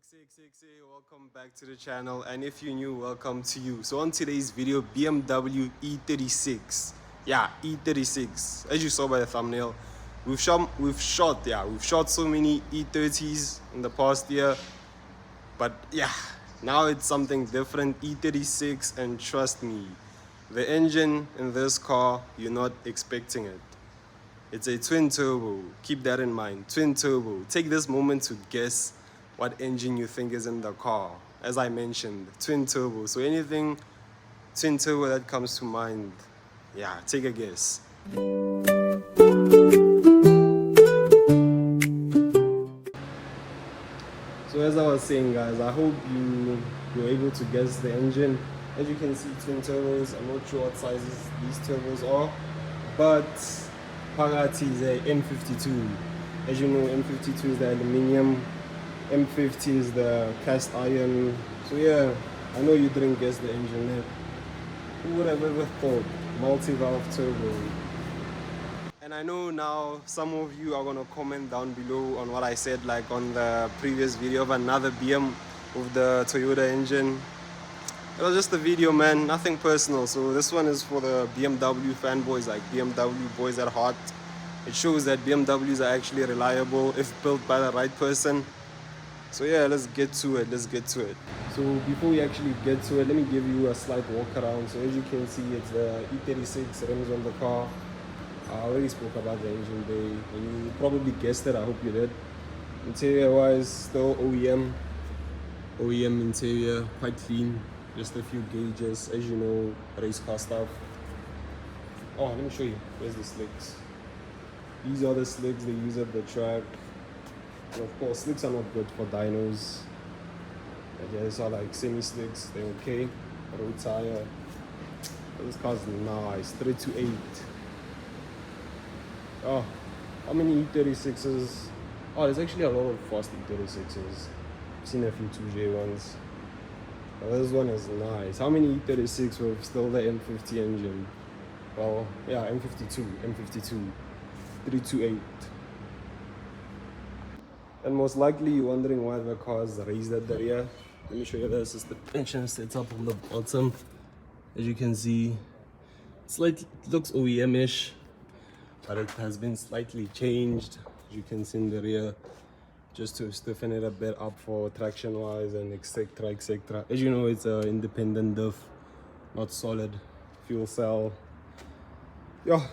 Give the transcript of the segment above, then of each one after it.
Welcome back to the channel, and if you're new, welcome to you. So on today's video, BMW E36. Yeah, E36. As you saw by the thumbnail, we've shot so many E30s in the past year, but yeah, now it's something different, E36, and trust me, the engine in this car, you're not expecting it. It's a twin turbo. Keep that in mind. Twin turbo. Take this moment to guess what engine you think is in the car. As I mentioned, twin turbo. So anything twin turbo that comes to mind, yeah, take a guess. So as I was saying, guys, I hope you're able to guess the engine. As you can see, twin turbos. I'm not sure what sizes these turbos are, but Pagati is a M52. As you know, M52 is the aluminium, M50 is the cast iron. So yeah, I know you didn't guess the engine there. Who would have ever thought multi-valve turbo? And I know now some of you are gonna comment down below on what I said, like on the previous video of another BM with the Toyota engine. It was just a video, man, nothing personal. So this one is for the BMW fanboys, like BMW boys at heart. It shows that BMWs are actually reliable if built by the right person. So yeah, let's get to it. So before we actually get to it, let me give you a slight walk around. So as you can see, it's the E36 rims on the car. I already spoke about the engine bay, and you probably guessed it. I hope you did. Interior wise, still OEM interior, quite clean. Just a few gauges, as you know, race car stuff. Oh, let me show you. Where's the slicks? These are the slicks they use at the track. And of course, slicks are not good for dynos. Yeah, these are like semi-slicks. They're okay. Road tire. This car's nice. 328. Oh, how many E36s? Oh, there's actually a lot of fast E36s. I've seen a few 2J ones. Well, this one is nice. How many E36 with still the M50 engine? Well, yeah, M52, 328. And most likely you're wondering why the car is raised at the rear. Let me show you the suspension setup on the bottom. As you can see, it looks OEM-ish, but it has been slightly changed. As you can see in the rear, just to stiffen it a bit up for traction wise and etc. As you know, it's an independent diff, not solid. Fuel cell, yeah,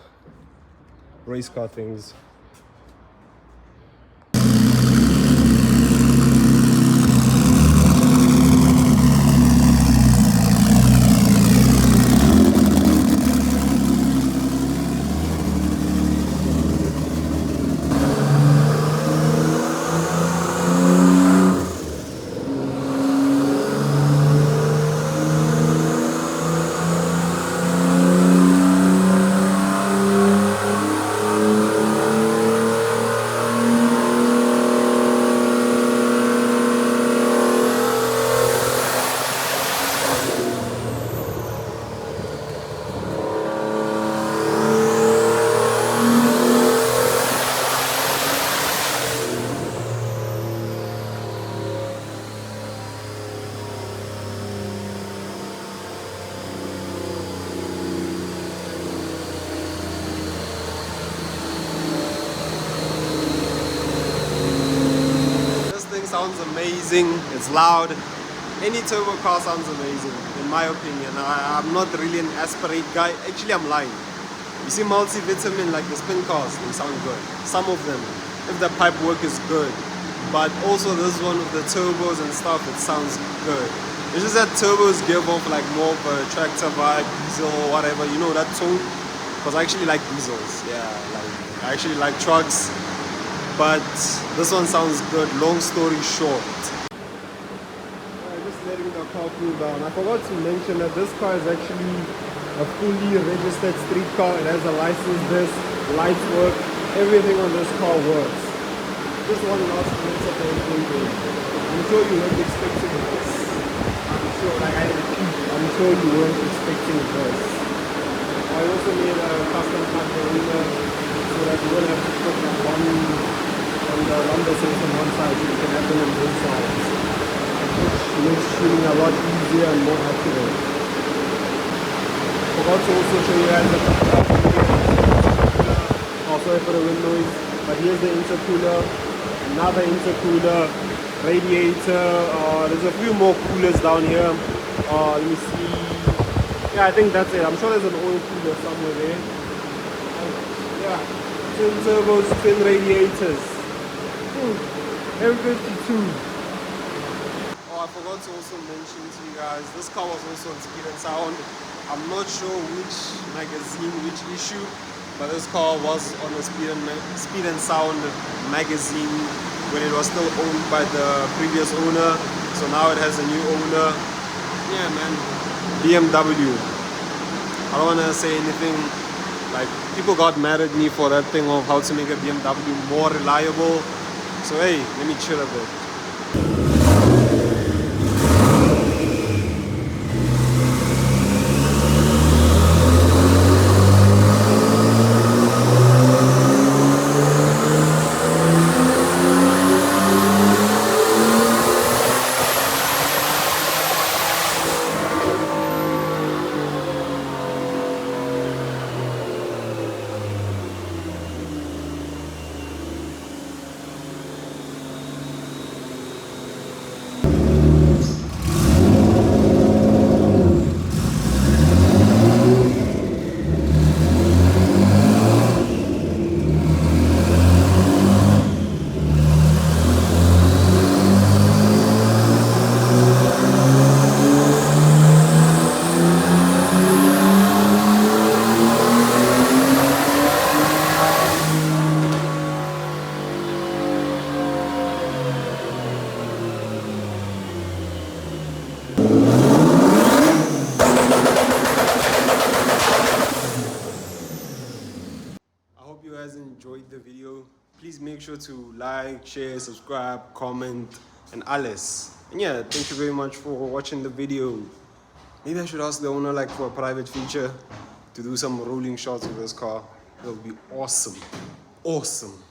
race car things. Sounds amazing, it's loud. Any turbo car sounds amazing, in my opinion. I'm not really an aspirate guy. Actually, I'm lying. You see multivitamin, like the spin cars, they sound good. Some of them, if the pipe work is good. But also this one with the turbos and stuff, it sounds good. It's just that turbos give off like more of a tractor vibe, diesel or whatever, you know, that tone. Because I actually like diesels, yeah. Like I actually like trucks. But this one sounds good. Long story short, just letting the car cool down. I forgot to mention that this car is actually a fully registered street car. It has a license, this lights work, everything on this car works. Just one last mention of everything. I'm sure you weren't expecting this. I'm sure you weren't expecting this. I also made a custom car so that you won't have to put one on the lumbar sensor on one side, so you can have them on both sides. It makes tuning a lot easier and more accurate. Forgot to also show you guys the oh, sorry for the wind noise, but here's the intercooler, another intercooler, radiator. There's a few more coolers down here. Let me see. Yeah, I think that's it. I'm sure there's an oil cooler somewhere there. Yeah, twin turbos, twin radiators. M52. Oh, I forgot to also mention to you guys, this car was also on Speed and Sound. I'm not sure which magazine, which issue, but this car was on the Speed and Sound magazine when it was still owned by the previous owner. So now it has a new owner. Yeah, man, BMW. I don't want to say anything, like people got mad at me for that thing of how to make a BMW more reliable. So hey, let me chill a bit. Hope you guys enjoyed the video. Please make sure to like, share, subscribe, comment, and alles. And yeah, thank you very much for watching the video. Maybe I should ask the owner like for a private feature to do some rolling shots with this car. It'll be awesome. Awesome.